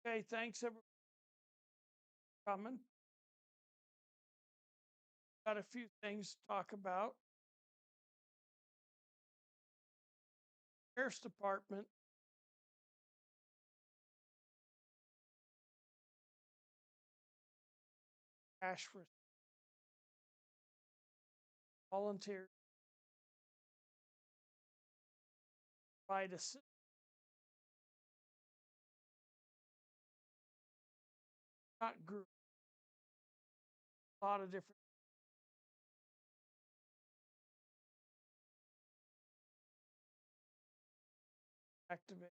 Okay, thanks everyone for coming. Got a few things to talk about. Sheriff's Department asked for volunteers to provide assistance, not group, a lot of different activities.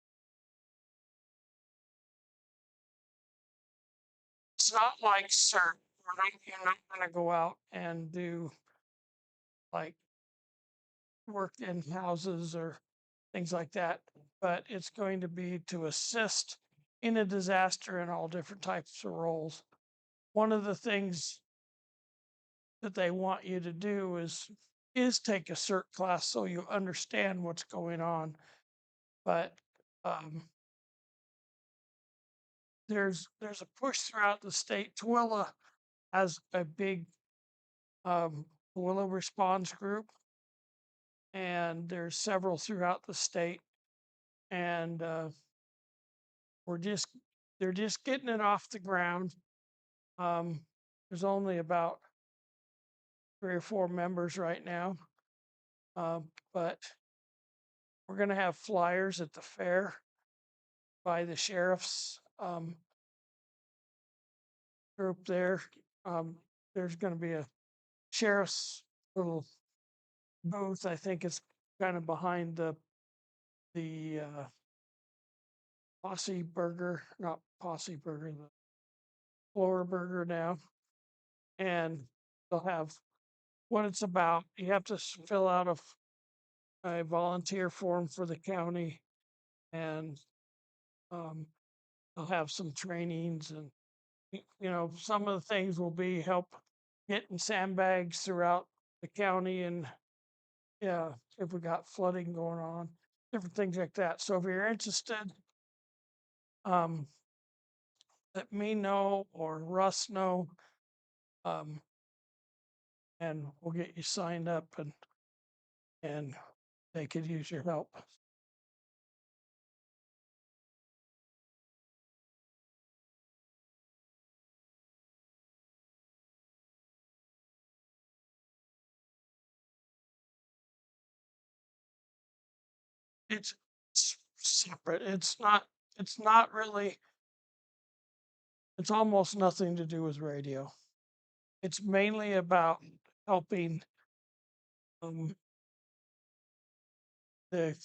It's not like CERT. You're not going to go out and do like work in houses or things like that, but it's going to be to assist in a disaster in all different types of roles. One of the things that they want you to do is take a CERT class so you understand what's going on. But um, there's a push throughout the state. Tooele has a big Tooele response group, and there's several throughout the state, and we're just they're just getting it off the ground. There's only about 3 or 4 members right now, but we're going to have flyers at the fair by the sheriff's group there. There's going to be a sheriff's little booth. I think it's kind of behind the Posse Burger, not Posse Burger, the Floor Burger now, and they'll have what it's about. You have to fill out a volunteer form for the county, and um, they'll have some trainings, and some of the things will be help getting sandbags throughout the county, and yeah, if we got flooding going on, different things like that. So if you're interested, um, let me know or Russ know, um, and we'll get you signed up, and they could use your help. It's separate. It's not really. It's almost nothing to do with radio. It's mainly about helping um, the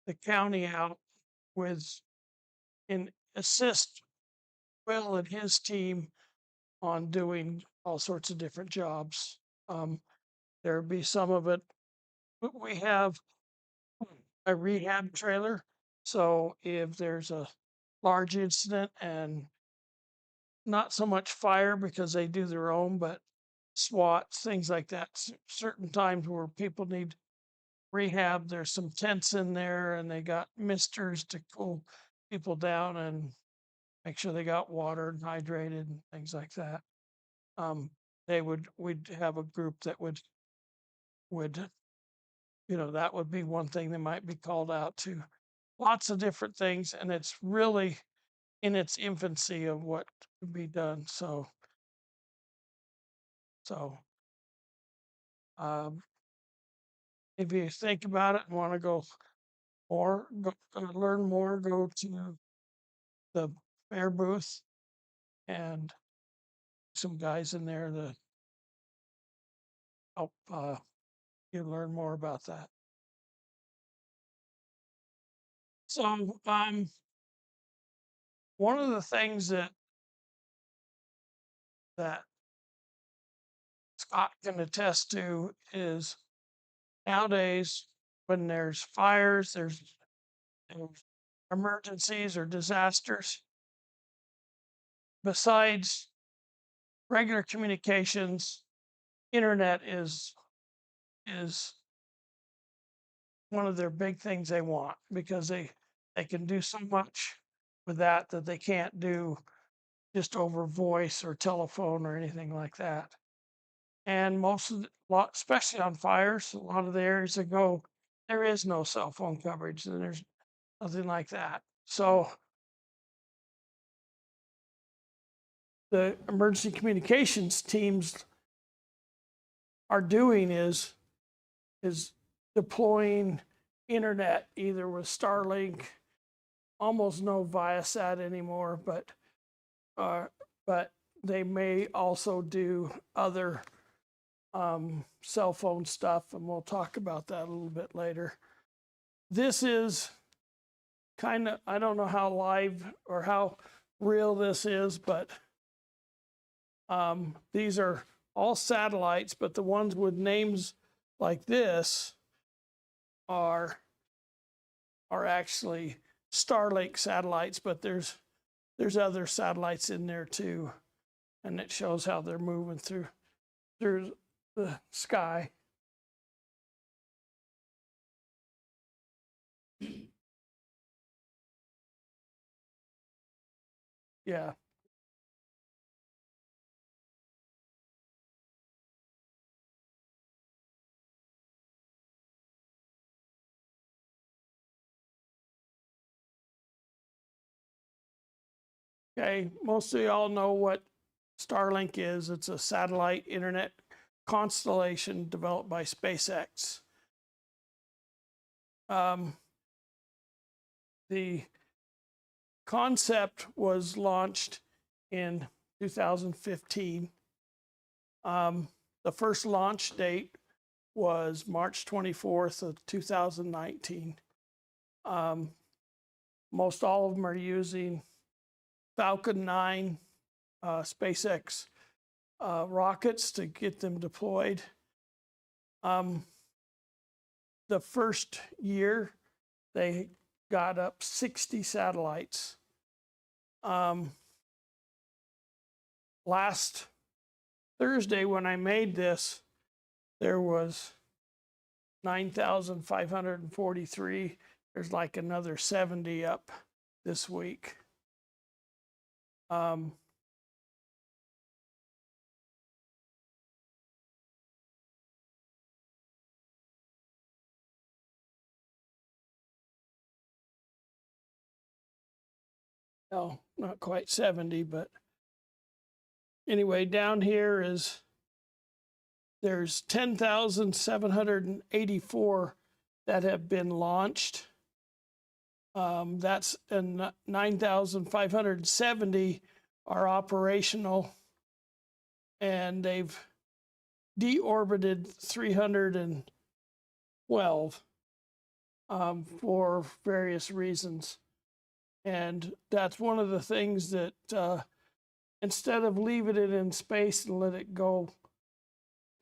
the county out with and assist Will and his team on doing all sorts of different jobs. There'd be some of it. We have a rehab trailer. So if there's a large incident and not so much fire because they do their own, but SWAT, things like that, certain times where people need rehab, there's some tents in there and they got misters to cool people down and make sure they got water and hydrated and things like that. We'd have a group that would, that would be one thing that might be called out to. Lots of different things, and it's really in its infancy of what could be done. So um, if you think about it and want to go more, learn more, go to the fair booth, and some guys in there to help you learn more about that. So one of the things that Scott can attest to is nowadays when there's fires, there's emergencies or disasters, besides regular communications, internet is one of their big things they want because they can do so much with that they can't do just over voice or telephone or anything like that. And most of especially on fires, a lot of the areas that go, there is no cell phone coverage and there's nothing like that. So the emergency communications teams are doing is deploying internet either with Starlink, almost no Viasat anymore, but they may also do other cell phone stuff, and we'll talk about that a little bit later. This is kind of, I don't know how live or how real this is, but these are all satellites, but the ones with names like this are actually Starlink satellites, but there's other satellites in there too, and it shows how they're moving through the sky. Yeah. Okay, most of y'all know what Starlink is. It's a satellite internet constellation developed by SpaceX. The concept was launched in 2015. The first launch date was March 24th of 2019. Most all of them are using Falcon 9 SpaceX rockets to get them deployed. The first year, they got up 60 satellites. Last Thursday, when I made this, there was 9,543. There's like another 70 up this week. No, not quite 70, but anyway, down here there's 10,784 that have been launched. That's and 9,570 are operational, and they've deorbited 312 for various reasons. And that's one of the things that instead of leaving it in space and let it go,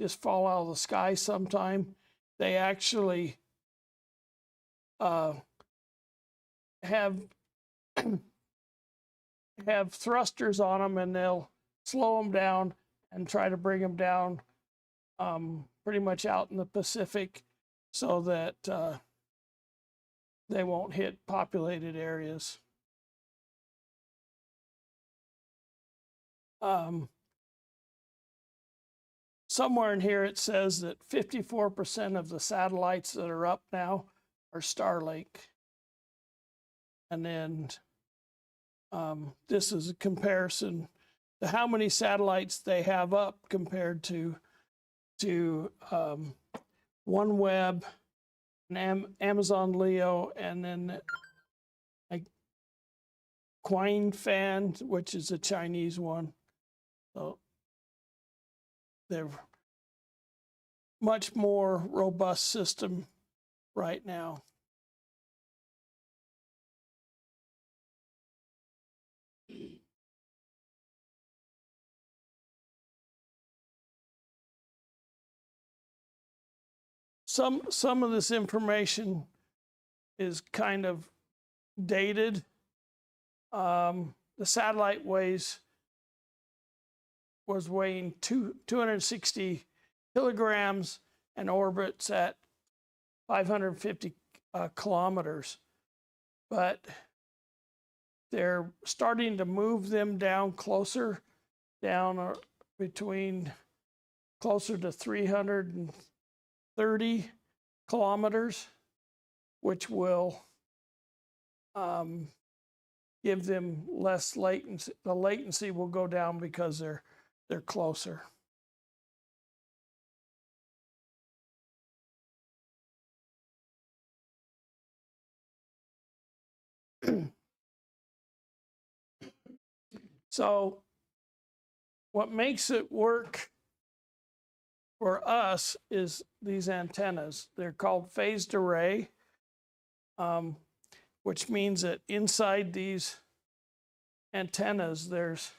just fall out of the sky sometime, they actually have thrusters on them, and they'll slow them down and try to bring them down pretty much out in the Pacific so that they won't hit populated areas. Somewhere in here it says that 54% of the satellites that are up now are Starlink. And then this is a comparison to how many satellites they have up compared to OneWeb, and Amazon Leo, and then Quine Fan, which is a Chinese one. So they're much more robust system right now. Some of this information is kind of dated. The satellite was weighing 260 kilograms and orbits at 550 kilometers. But they're starting to move them down closer, down between closer to 330 kilometers, which will give them less latency. The latency will go down because they're closer. So what makes it work for us is these antennas. They're called phased array, which means that inside these antennas, there's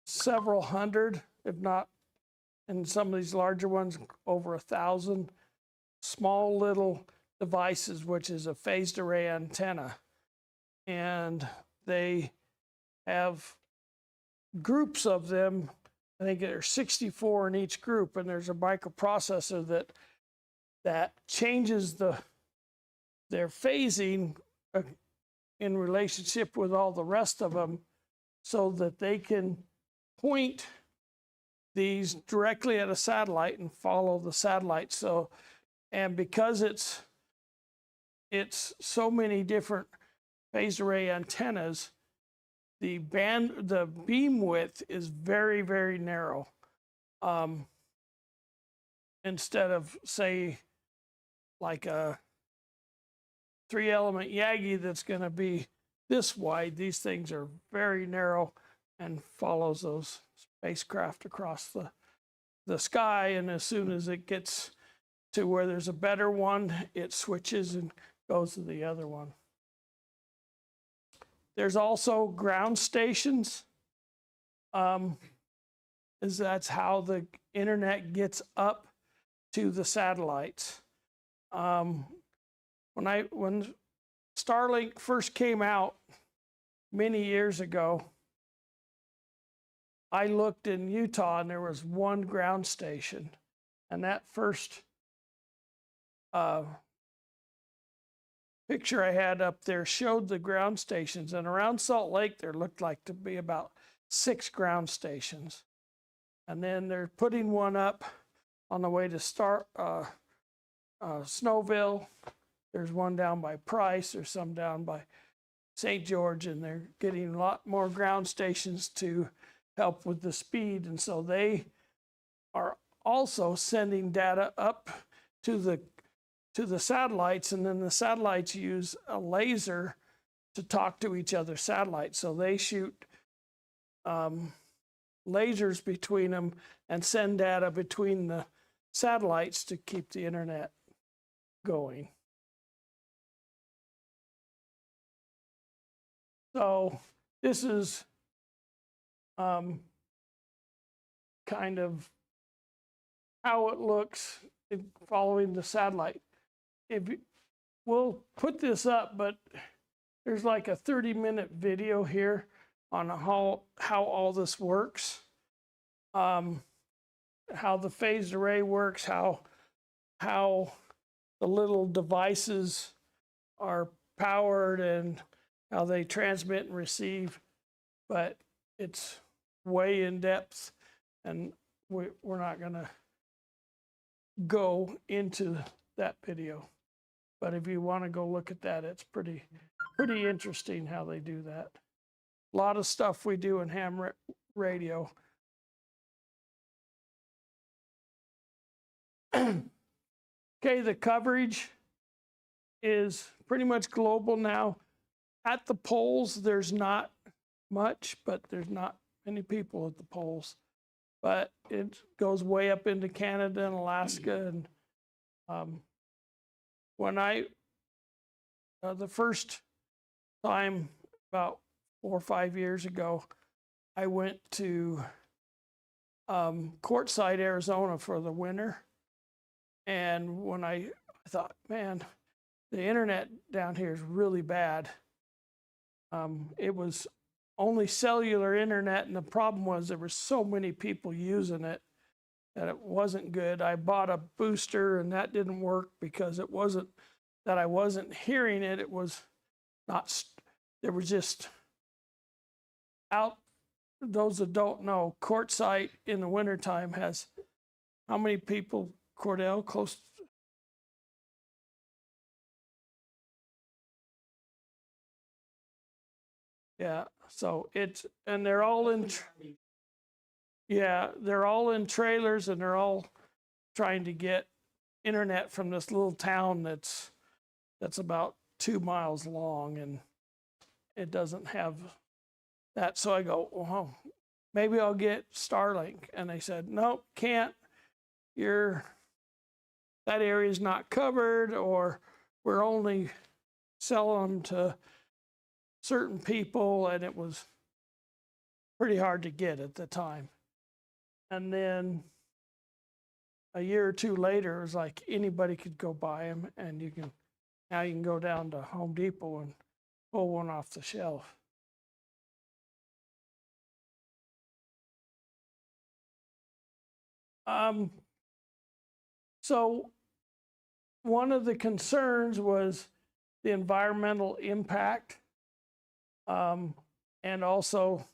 several hundred, if not, and some of these larger ones, over 1,000 small little devices, which is a phased array antenna. And they have groups of them. I think there's 64 in each group, and there's a microprocessor that changes their phasing in relationship with all the rest of them, so that they can point these directly at a satellite and follow the satellite. So, and because it's so many different phased array antennas, the beam width is very, very narrow. Instead of, say, like a 3-element Yagi that's going to be this wide, these things are very narrow and follows those spacecraft across the sky. And as soon as it gets to where there's a better one, it switches and goes to the other one. There's also ground stations. That's how the internet gets up to the satellites. When Starlink first came out many years ago, I looked in Utah and there was one ground station. And that first picture I had up there showed the ground stations. And around Salt Lake, there looked like to be about 6 ground stations. And then they're putting one up on the way to Snowville. There's one down by Price. There's some down by St. George, and they're getting a lot more ground stations to help with the speed. And so they are also sending data up to the satellites, and then the satellites use a laser to talk to each other's satellites. So they shoot lasers between them and send data between the satellites to keep the internet going. So this is kind of how it looks following the satellite. We'll put this up, but there's like a 30-minute video here on how all this works, how the phased array works, how the little devices are powered, and how they transmit and receive. But it's way in depth, and we're not going to go into that video. But if you want to go look at that, it's pretty interesting how they do that. A lot of stuff we do in ham radio. Okay, the coverage is pretty much global now. At the poles, there's not much, but there's not many people at the poles. But it goes way up into Canada and Alaska. And when the first time, about 4 or 5 years ago, I went to Quartzsite, Arizona for the winter. And when I thought, man, the internet down here is really bad. It was only cellular internet, and the problem was there were so many people using it that it wasn't good. I bought a booster, and that didn't work because it wasn't that I wasn't hearing it. It was there was just out. Those that don't know, Quartzsite in the wintertime has how many people, Cordell? Close. Yeah, so and they're all in, yeah, they're all in trailers and they're all trying to get internet from this little town that's about 2 miles long, and it doesn't have that. So I go, well, maybe I'll get Starlink. And they said, nope, can't. That area is not covered, or we're only selling them to certain people, and it was pretty hard to get at the time. And then a year or two later, it was like anybody could go buy them, and now you can go down to Home Depot and pull one off the shelf. So one of the concerns was the environmental impact, and also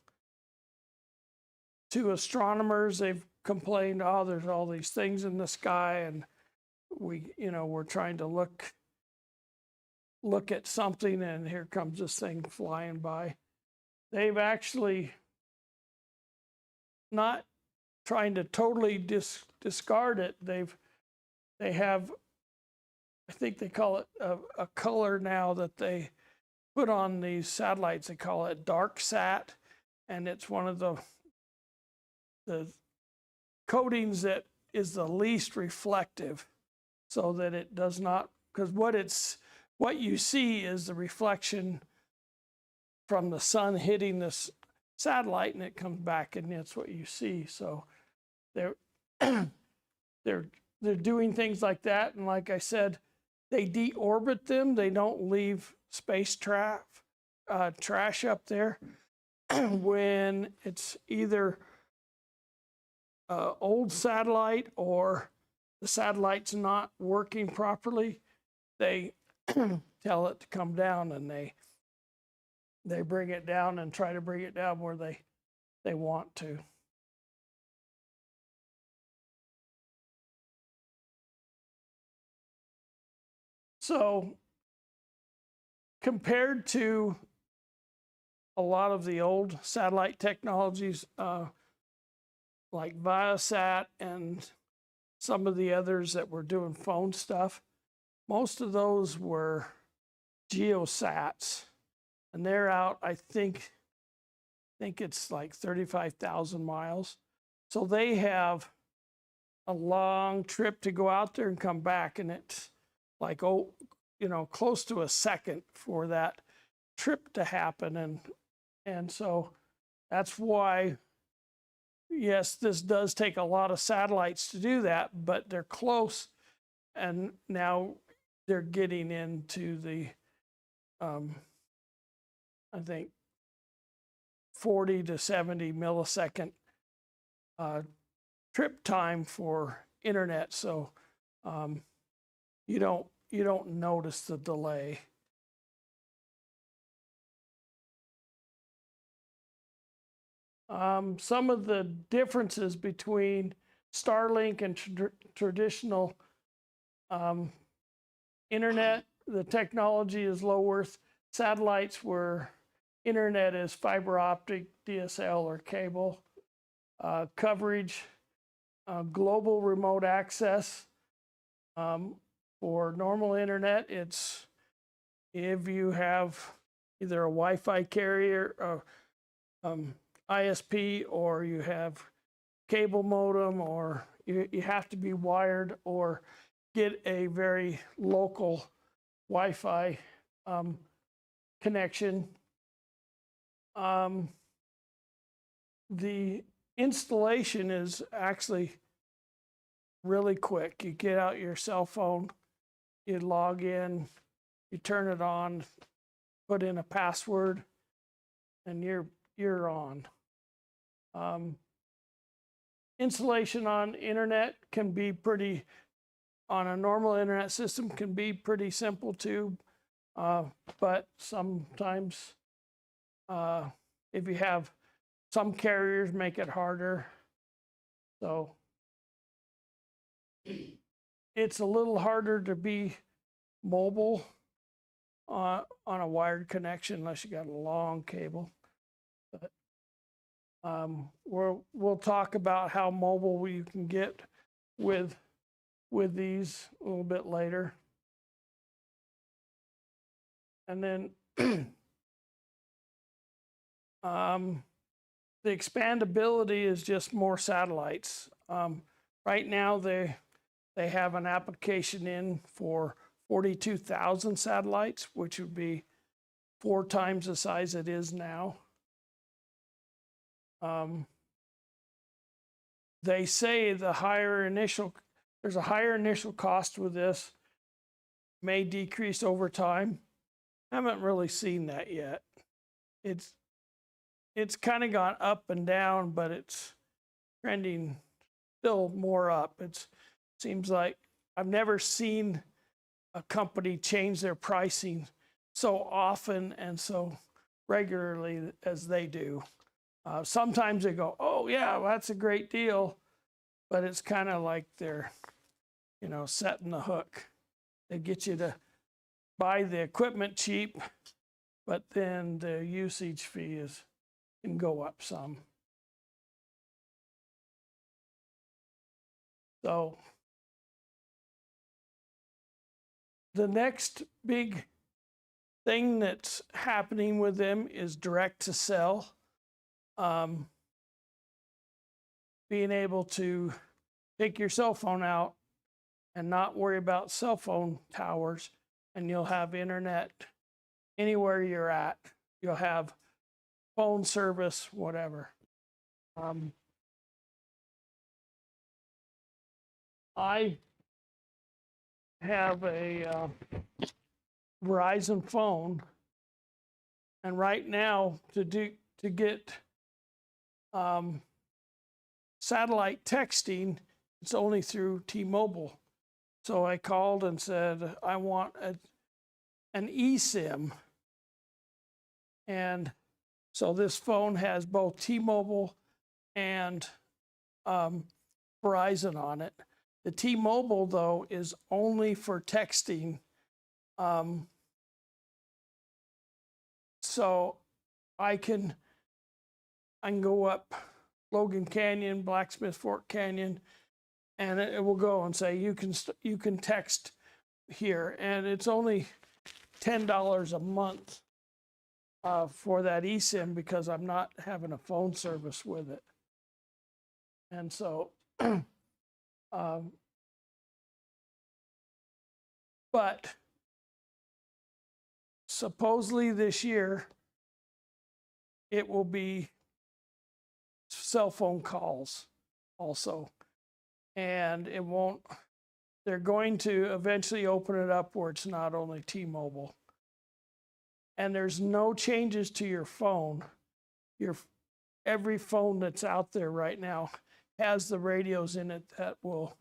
to astronomers, they've complained, oh, there's all these things in the sky, and we're trying to look at something, and here comes this thing flying by. They've actually not trying to totally discard it. They have, I think they call it a color now that they put on these satellites. They call it dark sat, and it's one of the coatings that is the least reflective, so that it does not, because what you see is the reflection from the sun hitting this satellite, and it comes back, and that's what you see. So they're they're doing things like that, and like I said, they deorbit them. They don't leave space trash up there. When it's either old satellite or the satellite's not working properly, they tell it to come down, and they bring it down and try to bring it down where they want to. So compared to a lot of the old satellite technologies, like Viasat and some of the others that were doing phone stuff, most of those were geosats, and they're out, I think it's like 35,000 miles. So they have a long trip to go out there and come back, and it's like, close to a second for that trip to happen. And so that's why, yes, this does take a lot of satellites to do that, but they're close, and now they're getting into the, I think, 40 to 70 millisecond trip time for internet. So you don't notice the delay. Some of the differences between Starlink and traditional internet: the technology is low Earth satellites, where internet is fiber optic, DSL, or cable. Coverage, global remote access. For normal internet, it's if you have either a Wi-Fi carrier, ISP, or you have cable modem, or you have to be wired or get a very local Wi-Fi connection. The installation is actually really quick. You get out your cell phone, you log in, you turn it on, put in a password, and you're on. Installation on internet can be on a normal internet system can be pretty simple too. But sometimes if you have some carriers make it harder. So it's a little harder to be mobile on a wired connection unless you got a long cable. But we'll talk about how mobile we can get with these a little bit later. And then the expandability is just more satellites. Right now they have an application in for 42,000 satellites, which would be 4 times the size it is now. They say there's a higher initial cost with this, may decrease over time. Haven't really seen that yet. It's kind of gone up and down, but it's trending still more up. It seems like I've never seen a company change their pricing so often and so regularly as they do. Sometimes they go, oh yeah, well, that's a great deal, but it's kind of like they're, setting the hook. They get you to buy the equipment cheap, but then the usage fee can go up some. So the next big thing that's happening with them is direct to cell. Being able to take your cell phone out and not worry about cell phone towers, and you'll have internet anywhere you're at. You'll have phone service, whatever. I have a Verizon phone, and right now to get satellite texting, it's only through T-Mobile. So I called and said, I want an eSIM. And so this phone has both T-Mobile and Verizon on it. The T-Mobile, though, is only for texting. So I can go up Logan Canyon, Blacksmith Fork Canyon, and it will go and say you can text here, and it's only $10 a month for that eSIM because I'm not having a phone service with it. And so, but supposedly this year it will be cell phone calls also, and it won't. They're going to eventually open it up where it's not only T-Mobile. And there's no changes to your phone. Every phone that's out there right now has the radios in it that will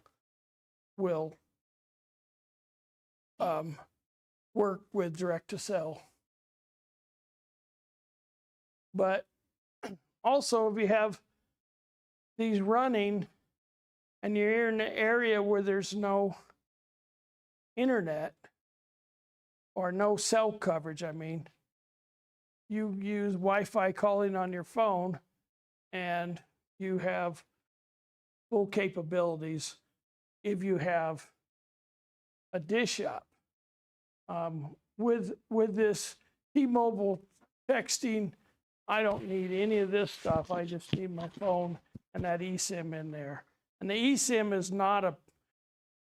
work with direct to cell. But also, if you have these running and you're in an area where there's no internet or no cell coverage, you use Wi-Fi calling on your phone and you have full capabilities if you have a dish up. With this T-Mobile texting, I don't need any of this stuff. I just need my phone and that eSIM in there. And the eSIM is not a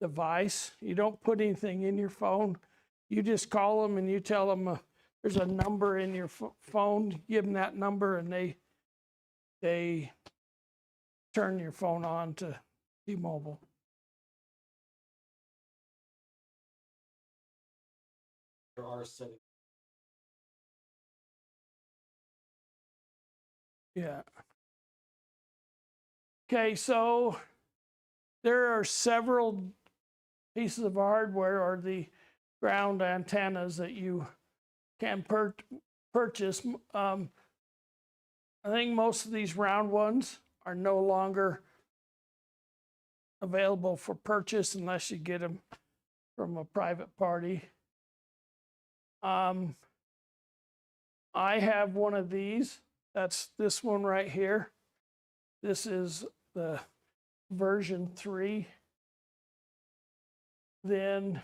device. You don't put anything in your phone. You just call them and you tell them there's a number in your phone. Give them that number and they turn your phone on to T-Mobile. There are settings. Yeah. Okay, so there are several pieces of hardware, or the ground antennas that you can purchase. I think most of these round ones are no longer available for purchase unless you get them from a private party. I have one of these. That's this one right here. This is the version 3. Then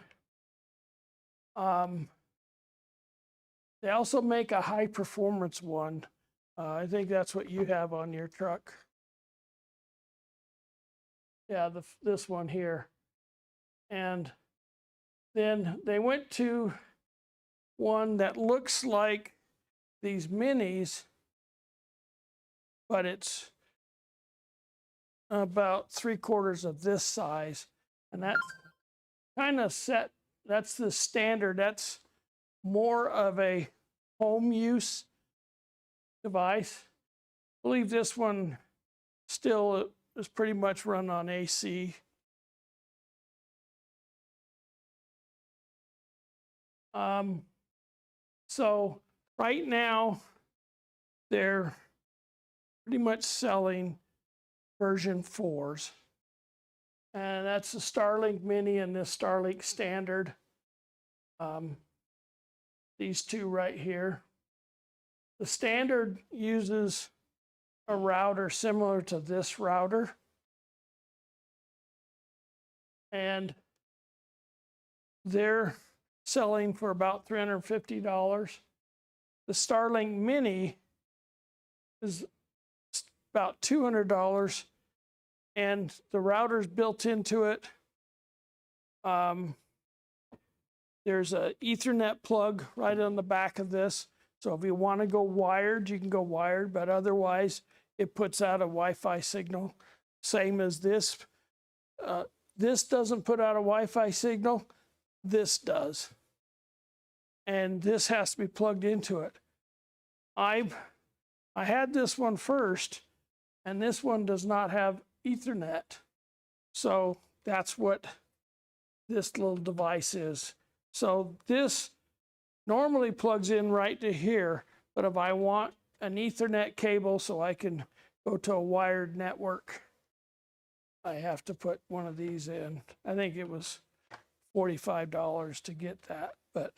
they also make a high performance one. I think that's what you have on your truck. Yeah, this one here. And then they went to one that looks like these minis, but it's about 3/4 of this size. And that's kind of set, that's the standard. That's more of a home use device. I believe this one still is pretty much run on AC. So right now, they're pretty much selling version 4s. And that's the Starlink Mini and the Starlink Standard. These two right here. The Standard uses a router similar to this router. And they're selling for about $350. The Starlink Mini is about $200, and the router's built into it. There's an Ethernet plug right on the back of this. So if you want to go wired, you can go wired, but otherwise it puts out a Wi-Fi signal. Same as this. This doesn't put out a Wi-Fi signal. This does. And this has to be plugged into it. I had this one first, and this one does not have Ethernet. So that's what this little device is. So this normally plugs in right to here, but if I want an Ethernet cable so I can go to a wired network, I have to put one of these in. I think it was $45 to get that, but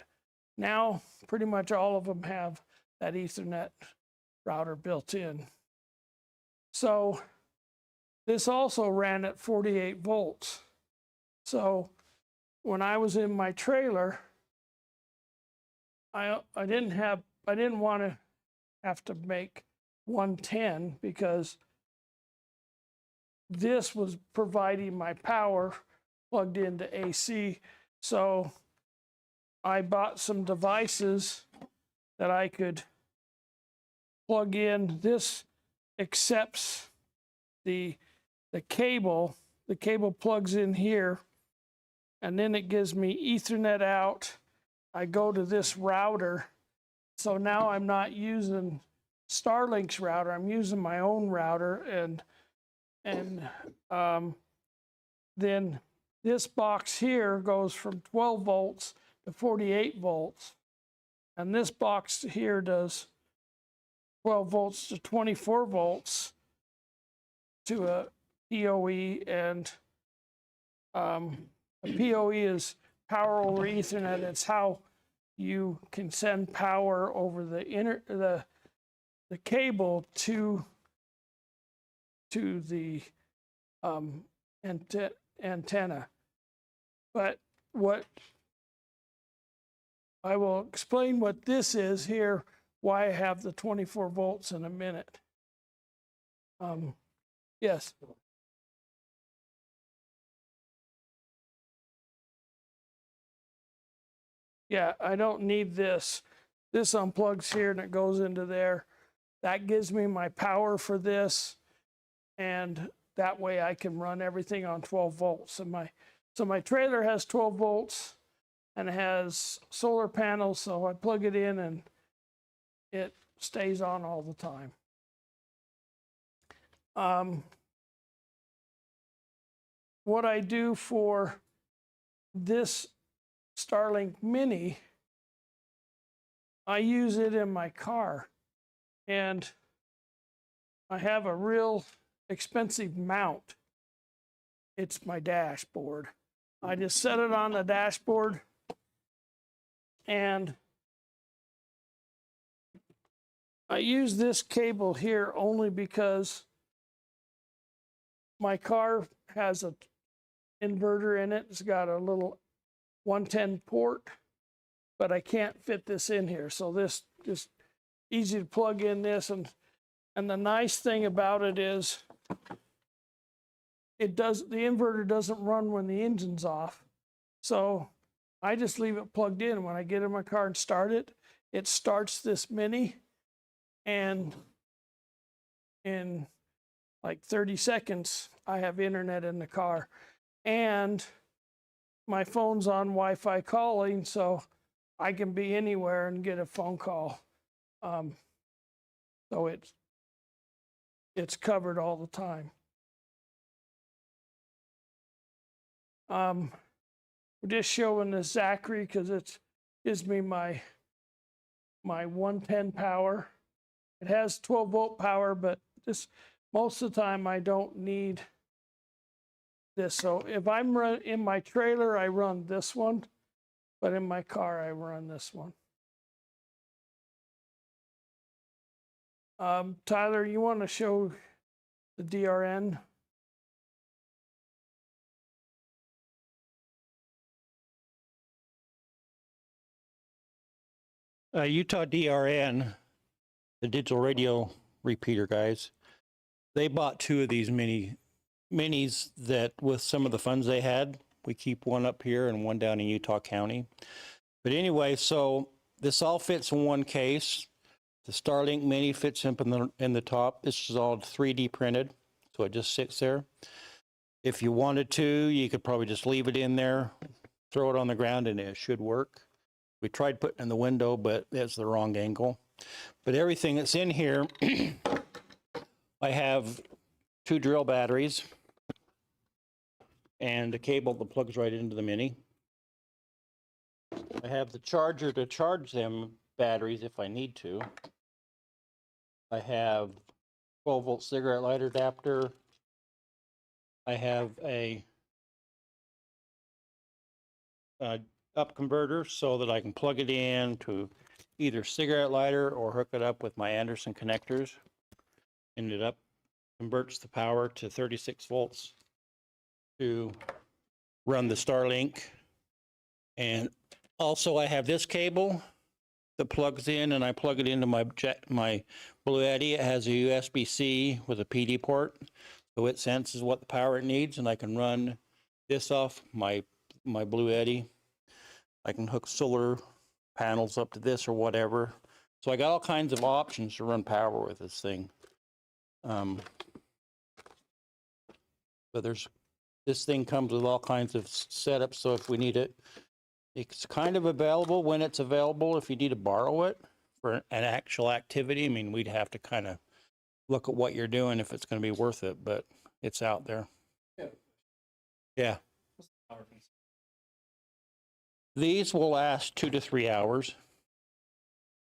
now pretty much all of them have that Ethernet router built in. So this also ran at 48 volts. So when I was in my trailer, I didn't want to have to make 110 because this was providing my power plugged into AC. So I bought some devices that I could plug in. This accepts the cable. The cable plugs in here, and then it gives me Ethernet out. I go to this router. So now I'm not using Starlink's router. I'm using my own router, and then this box here goes from 12 volts to 48 volts. And this box here does 12 volts to 24 volts to a PoE, and a PoE is power over Ethernet. It's how you can send power over the cable to the antenna. But what I will explain what this is here, why I have the 24 volts in a minute. Yes. Yeah, I don't need this. This unplugs here and it goes into there. That gives me my power for this, and that way I can run everything on 12 volts. And so my trailer has 12 volts and it has solar panels, so I plug it in and it stays on all the time. What I do for this Starlink Mini, I use it in my car, and I have a real expensive mount. It's my dashboard. I just set it on the dashboard, and I use this cable here only because my car has an inverter in it. It's got a little 110 port, but I can't fit this in here. So this is easy to plug in this. And the nice thing about it is the inverter doesn't run when the engine's off. So I just leave it plugged in. When I get in my car and start it, it starts this Mini, and in like 30 seconds, I have internet in the car. And my phone's on Wi-Fi calling, so I can be anywhere and get a phone call. So it's covered all the time. We're just showing the Zachary because it gives me my 110 power. It has 12-volt power, but just most of the time I don't need this. So if I'm in my trailer, I run this one, but in my car, I run this one. Tyler, you want to show the DRN? Utah DRN, the digital radio repeater guys, they bought 2 of these minis that with some of the funds they had, we keep one up here and one down in Utah County. But anyway, so this all fits in one case. The Starlink Mini fits up in the top. This is all 3D printed, so it just sits there. If you wanted to, you could probably just leave it in there, throw it on the ground, and it should work. We tried putting it in the window, but that's the wrong angle. But everything that's in here, I have 2 drill batteries and a cable that plugs right into the Mini. I have the charger to charge them batteries if I need to. I have 12-volt cigarette lighter adapter. I have a up converter so that I can plug it in to either cigarette lighter or hook it up with my Anderson connectors. And it converts the power to 36 volts to run the Starlink. And also I have this cable that plugs in, and I plug it into my Blue Eddy. It has a USB-C with a PD port, so it senses what the power it needs, and I can run this off my Blue Eddy. I can hook solar panels up to this or whatever. So I got all kinds of options to run power with this thing. But this thing comes with all kinds of setups, so if we need it, it's kind of available when it's available. If you need to borrow it for an actual activity, I mean, we'd have to kind of look at what you're doing if it's going to be worth it, but it's out there. Yeah. These will last 2 to 3 hours.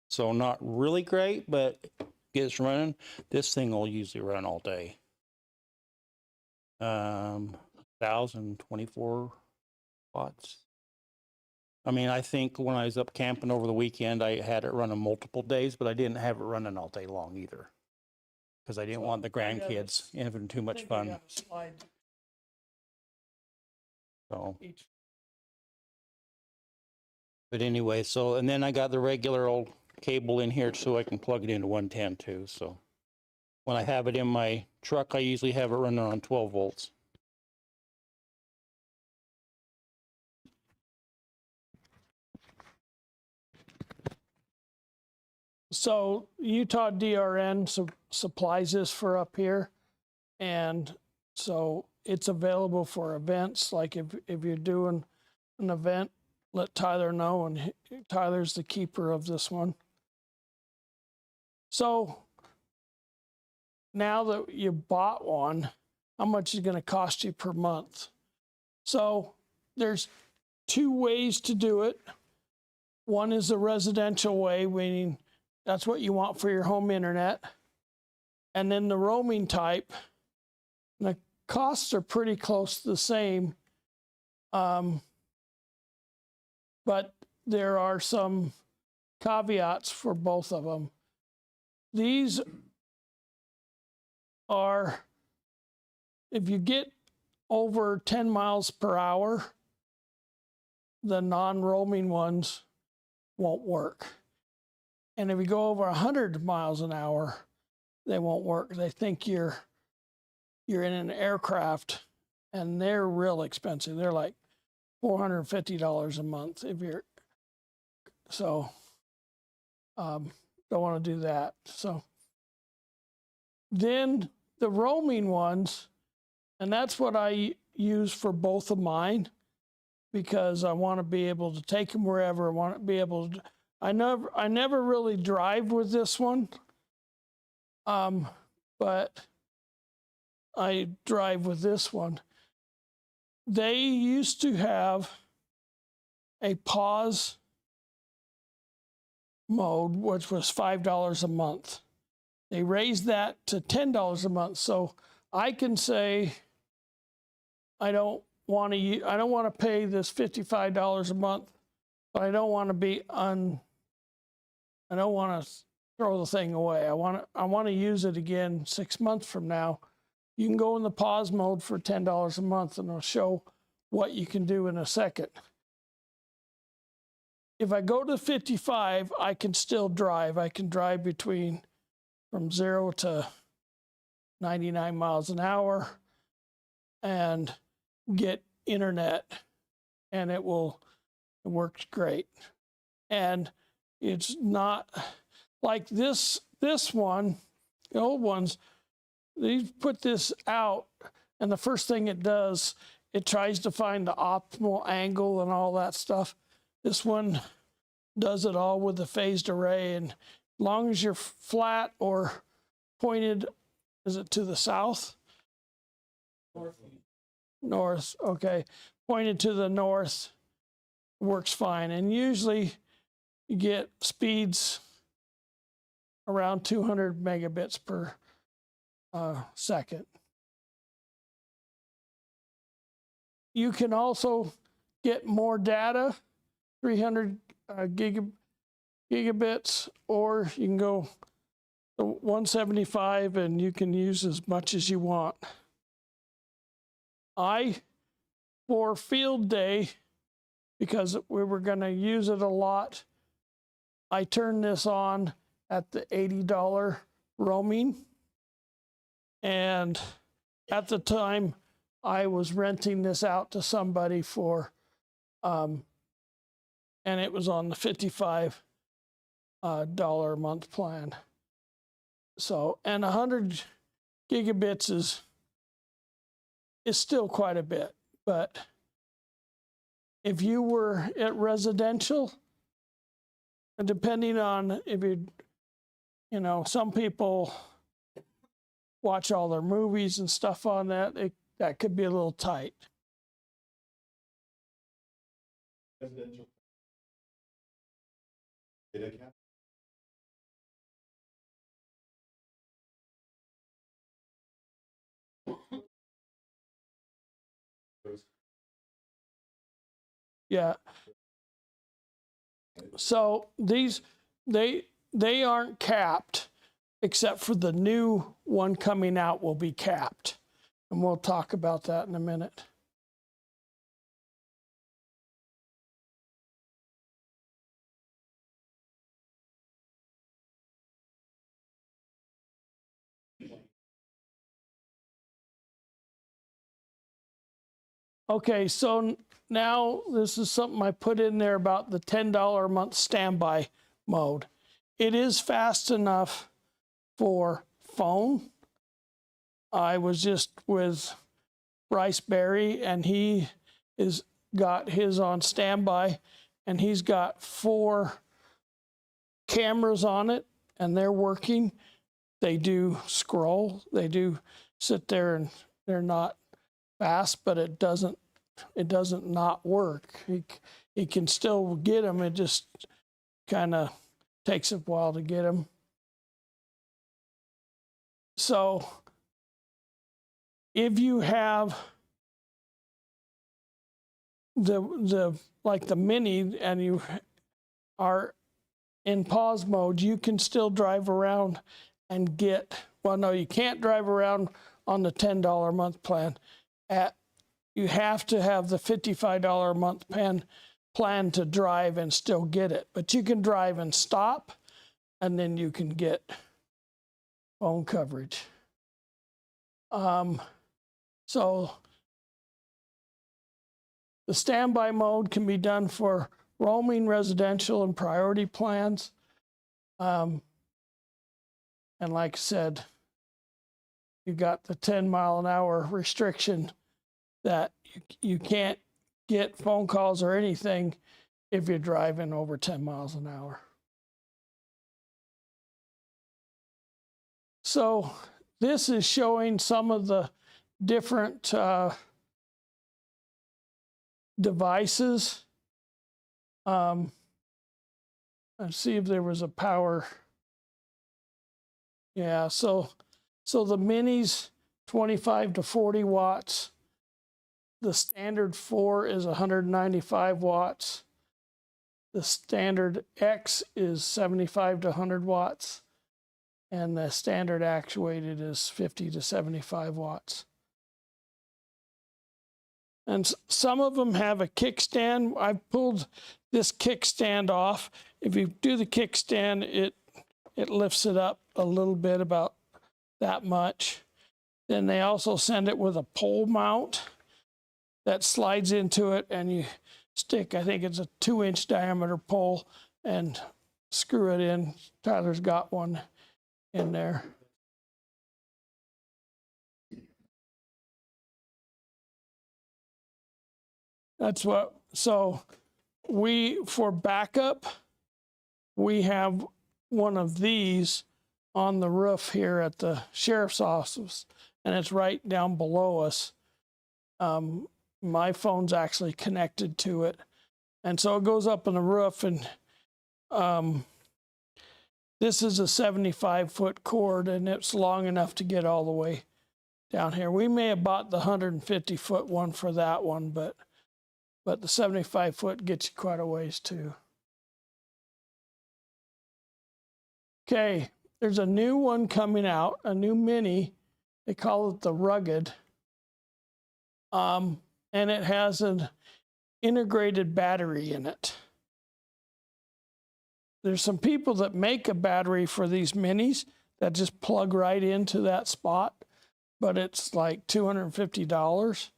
So not really great, but gets running. This thing will usually run all day. 1,024 watts. I mean, I think when I was up camping over the weekend, I had it running multiple days, but I didn't have it running all day long either, because I didn't want the grandkids having too much fun. So, but anyway, so, and then I got the regular old cable in here so I can plug it into 110 too. So when I have it in my truck, I usually have it running on 12 volts. So Utah DRN supplies this for up here, and so it's available for events. Like if you're doing an event, let Tyler know, and Tyler's the keeper of this one. So now that you bought one, how much is it going to cost you per month? So there's two ways to do it. One is the residential way, meaning that's what you want for your home internet. And then the roaming type, the costs are pretty close to the same. But there are some caveats for both of them. These are, if you get over 10 miles per hour, the non-roaming ones won't work. And if you go over 100 miles an hour, they won't work. They think you're in an aircraft, and they're real expensive. They're like $450 a month if you're, so don't want to do that. So then the roaming ones, and that's what I use for both of mine, because I want to be able to take them wherever. I want to be able to, I never really drive with this one, but I drive with this one. They used to have a pause mode, which was $5 a month. They raised that to $10 a month. So I can say, I don't want to pay this $55 a month, but I don't want to be I don't want to throw the thing away. I want to use it again 6 months from now. You can go in the pause mode for $10 a month, and I'll show what you can do in a second. If I go to 55, I can still drive. I can drive from 0 to 99 miles an hour and get internet, and it works great. And it's not like this one, the old ones, they put this out, and the first thing it does, it tries to find the optimal angle and all that stuff. This one does it all with the phased array, and as long as you're flat or pointed, is it to the south? North, okay. Pointed to the north works fine. And usually you get speeds around 200 megabits per second. You can also get more data, 300 gigabits, or you can go to 175 and you can use as much as you want. For field day, because we were going to use it a lot, I turned this on at the $80 roaming. And at the time, I was renting this out to somebody for, and it was on the $55 a month plan. So, and 100 gigabits is still quite a bit, but if you were at residential, and depending on if some people watch all their movies and stuff on that, that could be a little tight. Residential. Data cap? Yeah. So these, they aren't capped, except for the new one coming out will be capped. And we'll talk about that in a minute. Okay, so now this is something I put in there about the $10 a month standby mode. It is fast enough for phone. I was just with Bryce Berry, and he got his on standby, and he's got 4 cameras on it, and they're working. They do scroll. They do sit there, and they're not fast, but it doesn't doesn't not work. He can still get them. It just kind of takes a while to get them. So if you have the like the Mini and you are in pause mode, you can still drive around and get, well, no, you can't drive around on the $10 a month plan. You have to have the $55 a month plan to drive and still get it. But you can drive and stop, and then you can get phone coverage. So the standby mode can be done for roaming, residential, and priority plans. And like I said, you got the 10-mile-an-hour restriction that you can't get phone calls or anything if you're driving over 10 miles an hour. So this is showing some of the different devices. Let's see if there was a power. Yeah, so the Mini's 25 to 40 watts. The standard 4 is 195 watts. The standard X is 75 to 100 watts. And the standard actuated is 50 to 75 watts. And some of them have a kickstand. I pulled this kickstand off. If you do the kickstand, it lifts it up a little bit, about that much. Then they also send it with a pole mount that slides into it, and you stick, I think it's a 2-inch diameter pole, and screw it in. Tyler's got one in there. That's what, so for backup, we have one of these on the roof here at the sheriff's office, and it's right down below us. My phone's actually connected to it. And so it goes up on the roof, and this is a 75-foot cord, and it's long enough to get all the way down here. We may have bought the 150-foot one for that one, but the 75-foot gets you quite a ways too. Okay, there's a new one coming out, a new Mini. They call it the Rugged. And it has an integrated battery in it. There's some people that make a battery for these Minis that just plug right into that spot, but it's like $250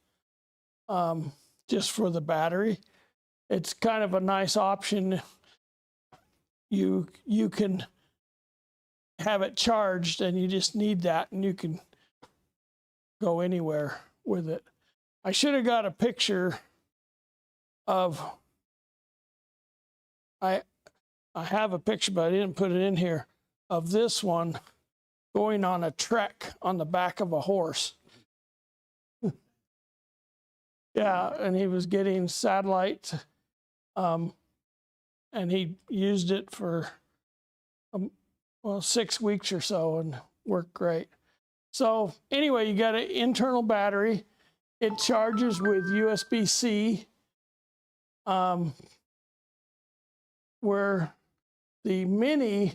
just for the battery. It's kind of a nice option. You can have it charged, and you just need that, and you can go anywhere with it. I should have got a picture of, I have a picture, but I didn't put it in here, of this one going on a trek on the back of a horse. Yeah, and he was getting satellite, and he used it for, 6 weeks or so, and worked great. So anyway, you got an internal battery. It charges with USB-C, where the Mini,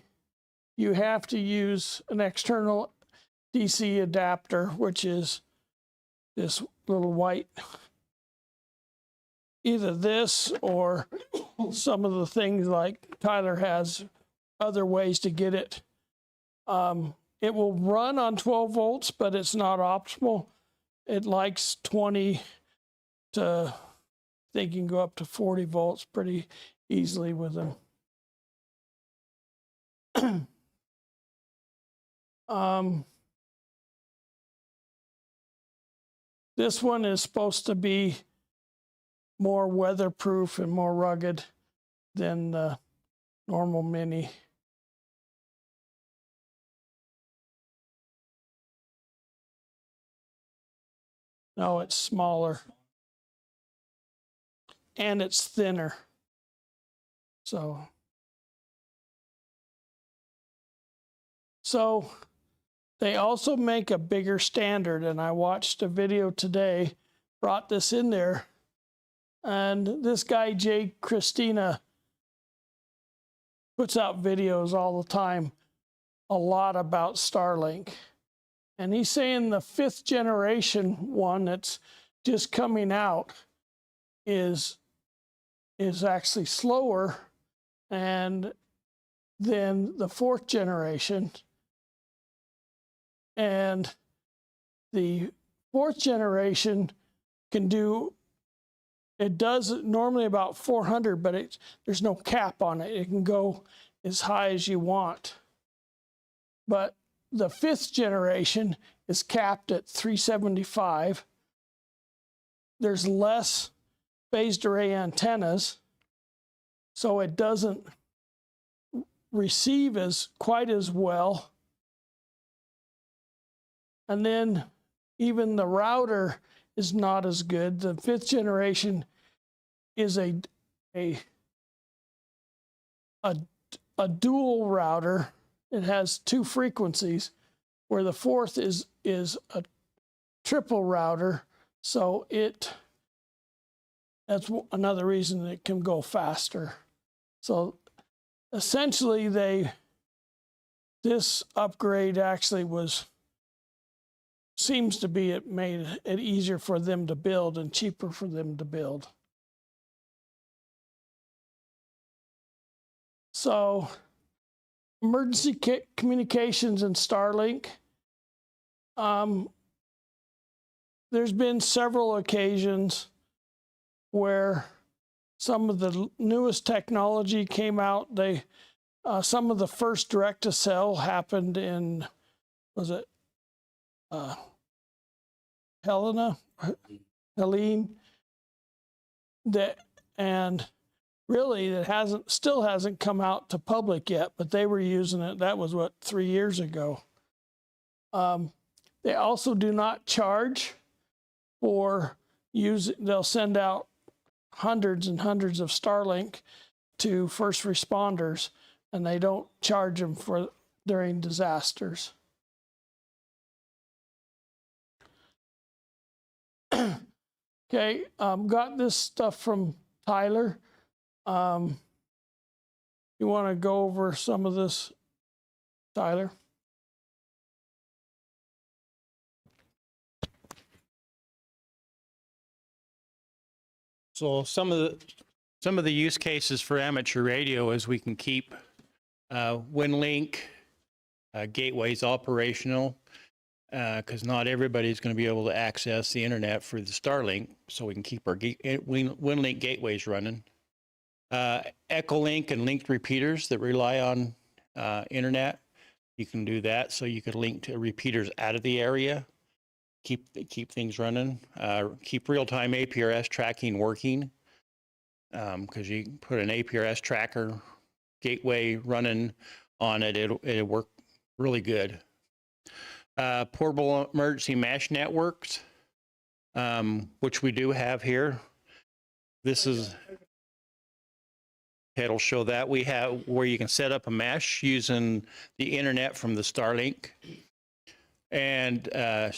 you have to use an external DC adapter, which is this little white, either this or some of the things like Tyler has other ways to get it. It will run on 12 volts, but it's not optimal. It likes 20 to, I think you can go up to 40 volts pretty easily with them. This one is supposed to be more weatherproof and more rugged than the normal Mini. No, it's smaller. and it's thinner. So they also make a bigger standard, and I watched a video today, brought this in there, and this guy, Jay Christina, puts out videos all the time, a lot about Starlink. And he's saying the 5th generation one that's just coming out is actually slower and then the 4th generation. And the 4th generation can do, it does normally about 400, but there's no cap on it. It can go as high as you want. But the 5th generation is capped at 375. There's less phased array antennas, so it doesn't receive quite as well. And then even the router is not as good. The 5th generation is a dual router. It has 2 frequencies, where the 4th is a triple router. So that's another reason it can go faster. So essentially this upgrade actually seems to be, it made it easier for them to build and cheaper for them to build. So emergency communications and Starlink. There's been several occasions where some of the newest technology came out. Some of the first direct-to-cell happened in, was it Helene? And really, it still hasn't come out to public yet, but they were using it. That was 3 years ago. They also do not charge for using. They'll send out hundreds and hundreds of Starlink to first responders, and they don't charge them during disasters. Okay, got this stuff from Tyler. You want to go over some of this, Tyler? So some of the use cases for amateur radio is we can keep WinLink gateways operational, because not everybody's going to be able to access the internet for the Starlink, so we can keep our WinLink gateways running. Echolink and linked repeaters that rely on internet, you can do that. So you could link to repeaters out of the area, keep things running. Keep real-time APRS tracking working, because you can put an APRS tracker gateway running on it. It'll work really good. Portable emergency mesh networks, which we do have here. This is. It'll show that we have where you can set up a mesh using the internet from the Starlink, and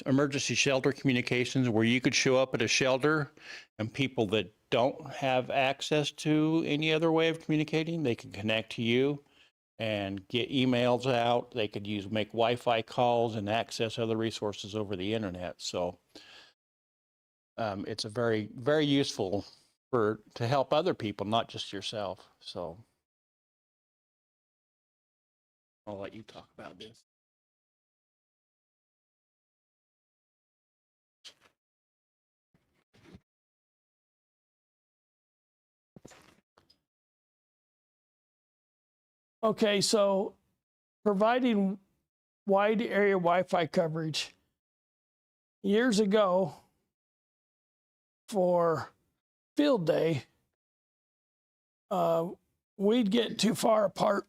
emergency shelter communications, where you could show up at a shelter and people that don't have access to any other way of communicating, they can connect to you and get emails out. They could make Wi-Fi calls and access other resources over the internet. So it's a very, very useful to help other people, not just yourself. So I'll let you talk about this. Okay, so providing wide area Wi-Fi coverage. Years ago, for field day, we'd get too far apart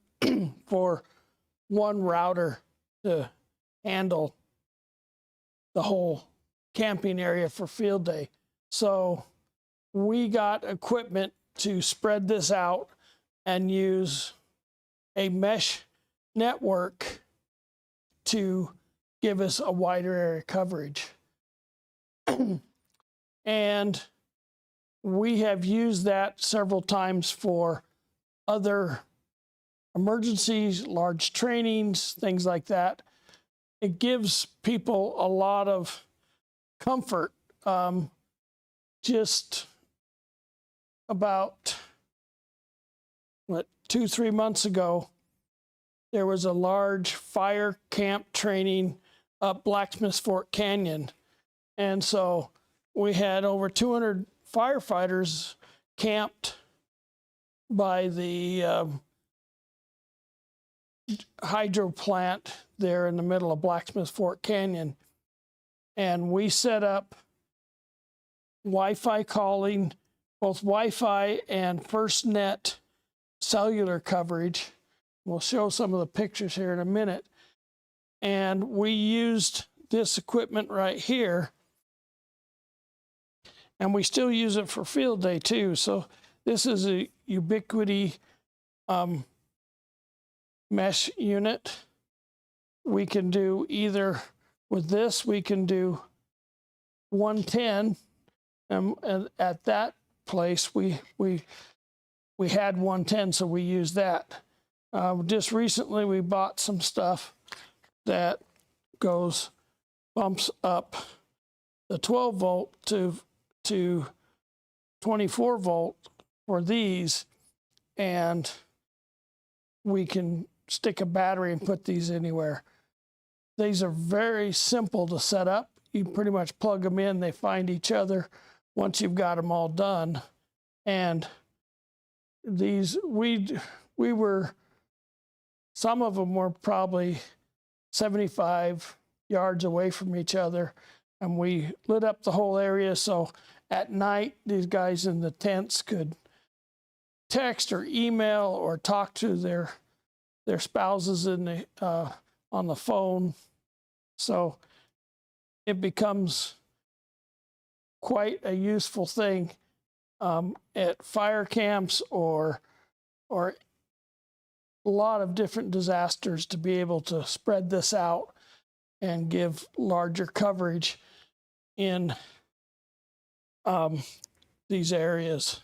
for one router to handle the whole camping area for field day. So we got equipment to spread this out and use a mesh network to give us a wider area coverage. And we have used that several times for other emergencies, large trainings, things like that. It gives people a lot of comfort. Just about 2-3 months ago, there was a large fire camp training up Blacksmith Fork Canyon. And so we had over 200 firefighters camped by the hydro plant there in the middle of Blacksmith Fork Canyon. And we set up Wi-Fi calling, both Wi-Fi and FirstNet cellular coverage. We'll show some of the pictures here in a minute. And we used this equipment right here, and we still use it for field day too. So this is a Ubiquiti mesh unit. We can do either with this, we can do 110, and at that place we had 110, so we used that. Just recently we bought some stuff that bumps up the 12 volt to 24 volt for these, and we can stick a battery and put these anywhere. These are very simple to set up. You pretty much plug them in, they find each other once you've got them all done. And these, some of them were probably 75 yards away from each other, and we lit up the whole area. So at night, these guys in the tents could text or email or talk to their spouses in the on the phone. So it becomes quite a useful thing at fire camps or a lot of different disasters, to be able to spread this out and give larger coverage in these areas.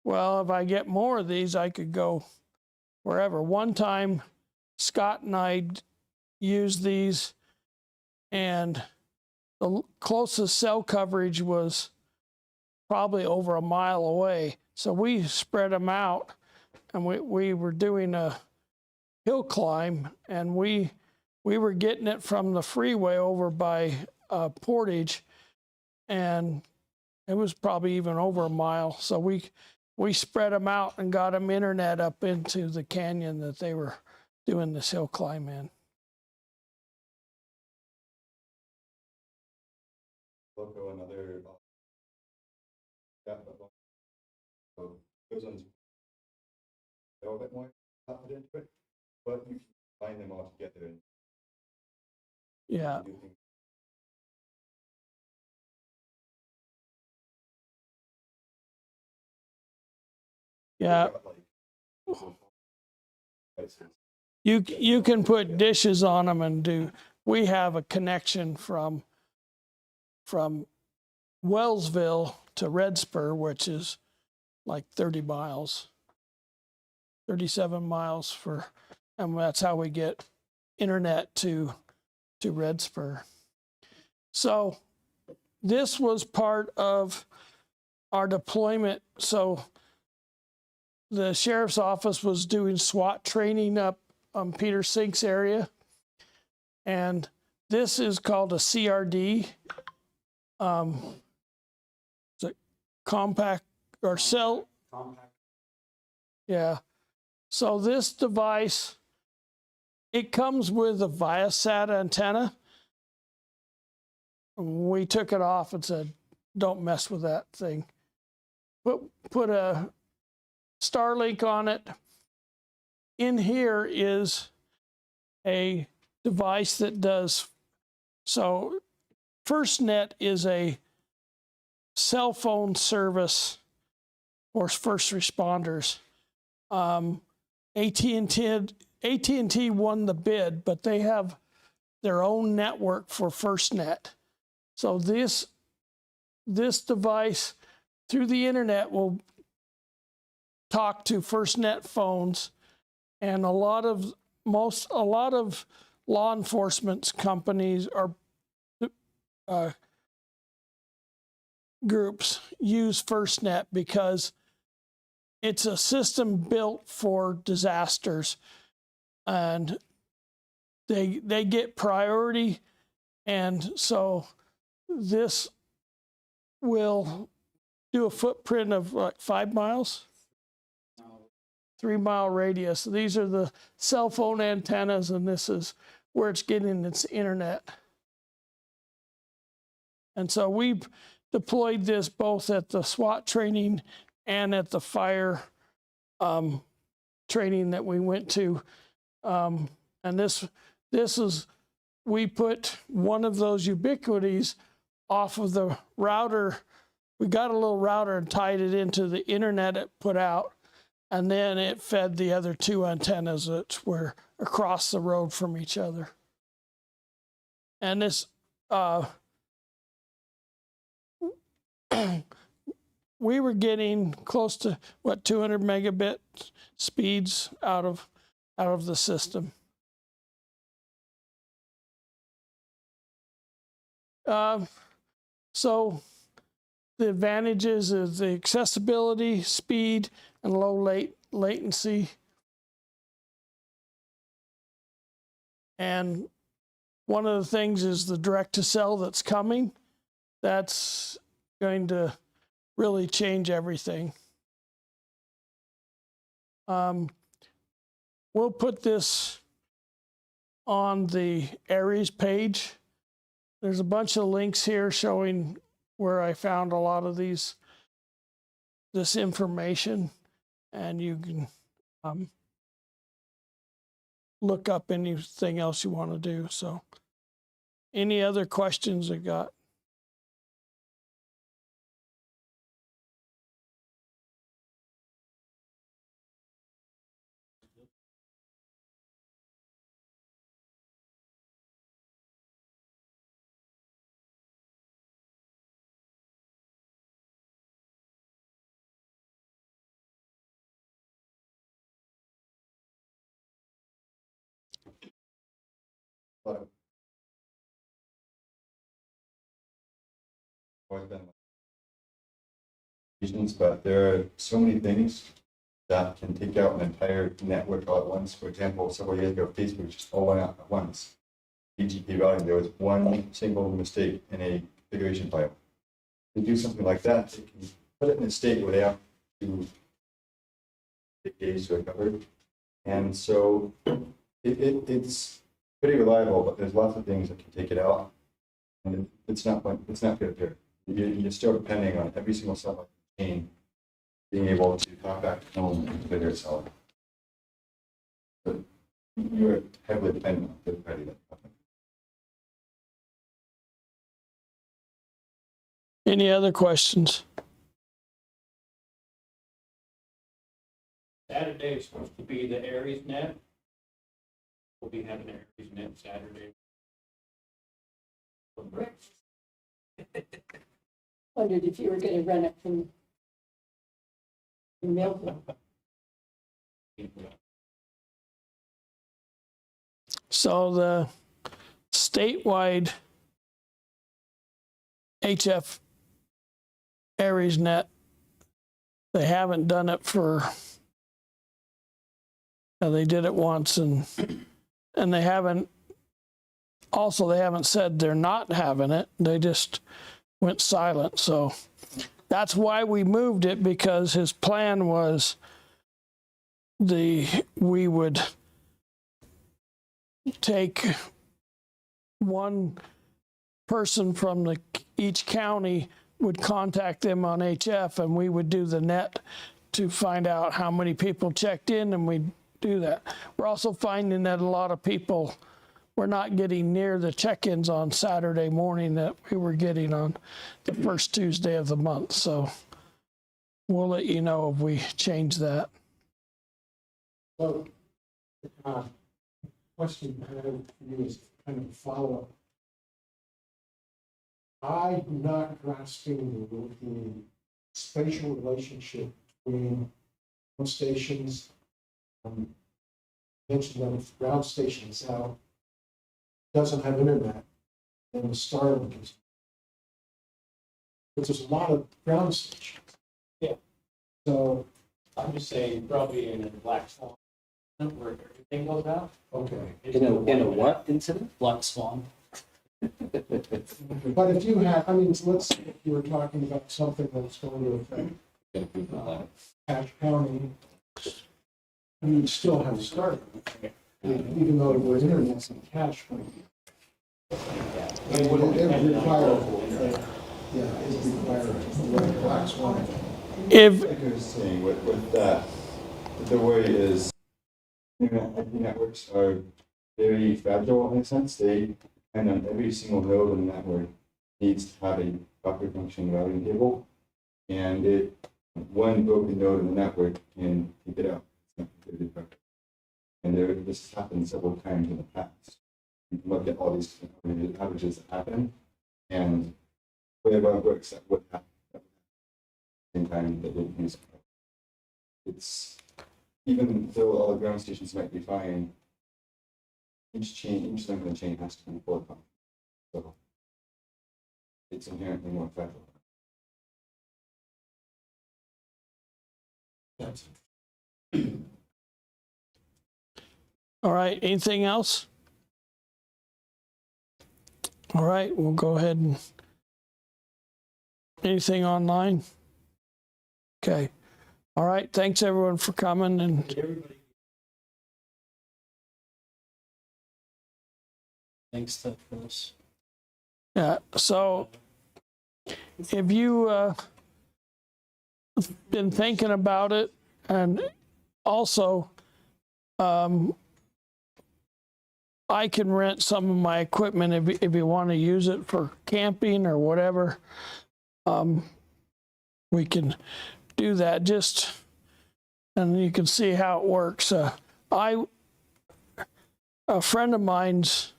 Well, if I get more of these, I could go wherever. One time, Scott and I used these, and the closest cell coverage was probably over a mile away. So we spread them out, and we were doing a hill climb, and we were getting it from the freeway over by Portage, and it was probably even over a mile. So we spread them out and got them internet up into the canyon that they were doing this hill climb in. Loco, another. Yeah, so those ones a little bit more put into it, but you can combine them all together. And Yeah. do things. Yeah. You can put dishes on them and do. We have a connection from Wellsville to Red Spur, which is like 30 miles, 37 miles and that's how we get internet to Red Spur. So this was part of our deployment. So the sheriff's office was doing SWAT training up Peter Sink's area, and this is called a CRD. It's a compact or cell. Compact. Yeah. So this device, it comes with a Viasat antenna. We took it off and said, don't mess with that thing. Put a Starlink on it. In here is a device that does So FirstNet is a cell phone service for first responders. AT&T won the bid, but they have their own network for FirstNet. So this device through the internet will talk to FirstNet phones, and a lot of law enforcement companies or groups use FirstNet because it's a system built for disasters, and they get priority, and so this will do a footprint of like 5 miles, 3-mile radius. These are the cell phone antennas, and this is where it's getting its internet. And so we've deployed this both at the SWAT training and at the fire training that we went to. And this is, we put one of those ubiquities off of the router. We got a little router and tied it into the internet it put out, and then it fed the other 2 antennas that were across the road from each other. And this, we were getting close to 200 megabit speeds out of the system. So the advantages is the accessibility, speed, and low latency. And one of the things is the direct to cell that's coming. That's going to really change everything. We'll put this on the ARES page. There's a bunch of links here showing where I found a lot of this information, and you can look up anything else you want to do. So any other questions I got? But always been reasons, but there are so many things that can take out an entire network all at once. For example, several years ago, Facebook just all went out at once. BGP routing, there was one single mistake in a configuration file. To do something like that, they can put it in a state where they have to take days to recover. And so it's pretty reliable, but there's lots of things that can take it out. And it's not good. You're still depending on every single cell chain being able to talk back to home and configure itself. But you're heavily dependent on third party. Any other questions? Saturday is supposed to be the ARES net. We'll be having ARES net Saturday. Wondered if you were going to run it from Millville. So the statewide HF ARES net, they haven't done it for, they did it once and they haven't said they're not having it. They just went silent. So that's why we moved it, because his plan was we would take one person from each county would contact them on HF, and we would do the net to find out how many people checked in, and we'd do that. We're also finding that a lot of people we're not getting near the check-ins on Saturday morning that we were getting on the first Tuesday of the month. So we'll let you know if we change that. So, question I have for you is kind of a follow-up. I'm not grasping the spatial relationship between ground stations. Mentioned that if the ground station is out, doesn't have internet, then the Starlink is. But there's a lot of ground stations. Yeah. So, I'm just saying, probably in a black swan, where everything goes out. okay. In a what incident? Black swan. But if you have, I mean, let's say if you were talking about something that's going to affect Cache County, you still have Starlink, even though the internet's in Cache County. It would require, yeah, it requires a black swan. If Like I was saying, with that, the way is, IP networks are very fragile in a sense. They depend on every single node in the network needs to have a proper functioning routing table, and one broken node in the network can take it out. It's not completely perfect. And this has happened several times in the past. You can look at all these outages that happen, and whatever works that would happen same time that they use it. It's even though all the ground stations might be fine, each link in the chain has to be forward functional. So it's inherently more fragile. That's all right, anything else? All right, we'll go ahead and anything online? Okay. All right, thanks everyone for coming, and Thanks to Chris. yeah, so if you been thinking about it, and also I can rent some of my equipment if you want to use it for camping or whatever. We can do that, and you can see how it works. A friend of mine's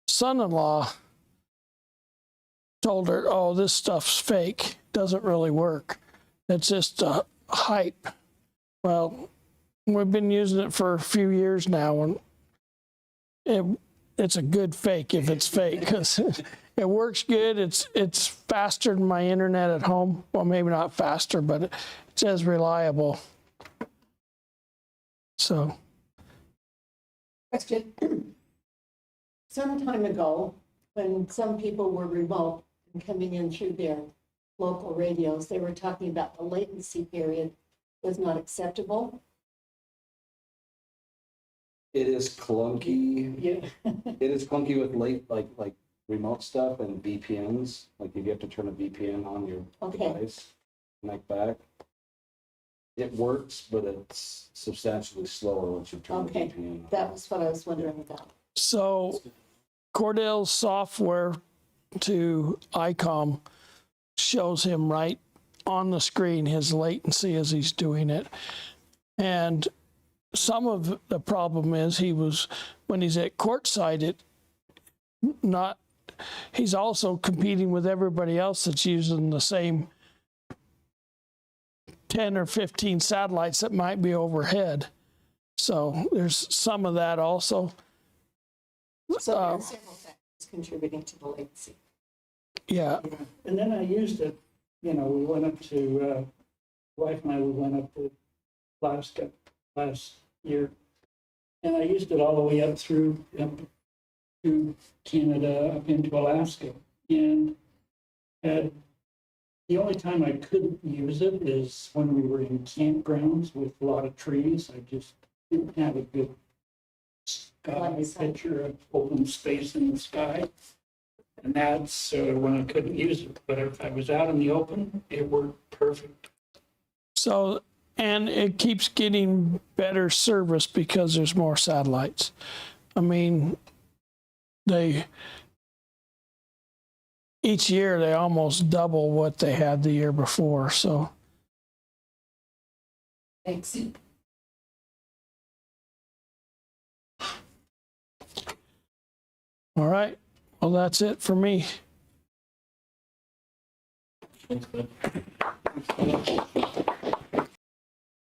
son-in-law told her, "Oh, this stuff's fake. Doesn't really work. It's just a hype." Well, we've been using it for a few years now, and it's a good fake if it's fake, because it works good. It's faster than my internet at home. Well, maybe not faster, but it's as reliable. So, Question. Some time ago, when some people were remote and coming in through their local radios, they were talking about the latency period was not acceptable. It is clunky. Yeah. It is clunky with like remote stuff and VPNs. Like you have to turn a VPN on your Okay. device, connect back. It works, but it's substantially slower once you turn Okay. the VPN on. That was what I was wondering about. so Cordell's software to ICOM shows him right on the screen his latency as he's doing it. And some of the problem is when he's at courtside, he's also competing with everybody else that's using the same 10 or 15 satellites that might be overhead. So there's some of that also. So there are several factors contributing to the latency. Yeah. And then I used it, we went up to, wife and I, we went up to Alaska last year. And I used it all the way up through, to Canada, up into Alaska. And the only time I couldn't use it is when we were in campgrounds with a lot of trees. I just didn't have a good sky picture of open space in the sky. And that's when I couldn't use it. But if I was out in the open, it worked perfect. So, and it keeps getting better service because there's more satellites. I mean, each year they almost double what they had the year before, so. Thanks. All right, well, that's it for me. Thanks, bud.